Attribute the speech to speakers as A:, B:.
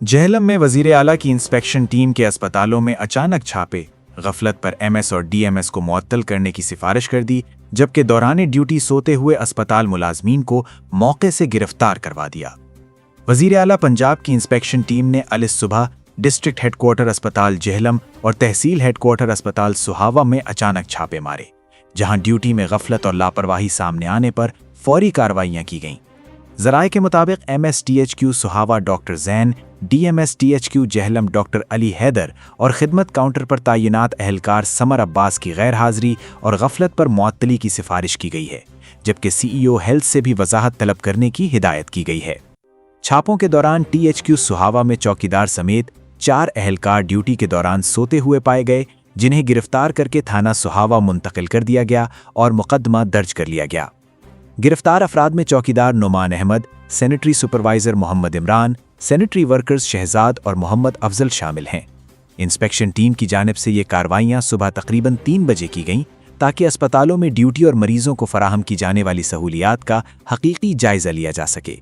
A: जहलम में वजीर आला की इंस्पेक्शन टीम के अस्पतालों में अचानक छापे गफलत पर एमएस और डीएमएस को मुअत्तल करने की सिफारिश कर दी, जबकि दौरान ड्यूटी सोते हुए अस्पताल मुलाजमीन को मौके से गिरफ्तार करवा दिया। वजीर आला पंजाब की इंस्पेक्शन टीम ने अलिस सुबह डिस्ट्रिक्ट हेडक्वार्टर अस्पताल जहलम और तहसील हेडक्वार्टर अस्पताल सुहावा में अचानक छापे मारे, जहां ड्यूटी में गफलत और लापरवाही सामने आने पर फौरी कार्रवाइयां की गईं। ज़राए के मुताबिक MSTHQ Sohawa doctor Jain, DMSTHQ Jhelum doctor Ali Haider और खिदमत काउंटर पर तैनात अहलकार समर अब्बास की गैर हाजिरी और गफलत पर मुअत्तली की सिफारिश की गई है, जबकि CEO हेल्थ से भी वजाहत तलब करने की हिदायत की गई है। छापों के दौरान THQ सुहावा में चौकीदार समेत 4 अहलकार ड्यूटी के दौरान सोते हुए पाए गए, जिन्हें गिरफ्तार करके थाना सुहावा मुंतकिल कर दिया गया और मुकदमा दर्ज कर लिया गया। गिरफ्तार अफराद में चौकीदार Numan Ahmed, sanitary supervisor Mohammad Imran, sanitary workers Shahzad और मोहम्मद अफजल शामिल हैं। इंस्पेक्शन टीम की जानिब से ये कार्रवाइयां सुबह तकरीबन 3 बजे की गईं, ताकि अस्पतालों में ड्यूटी और मरीजों को फराहम की जाने वाली सहूलियात का हकीकी जायजा लिया जा सके।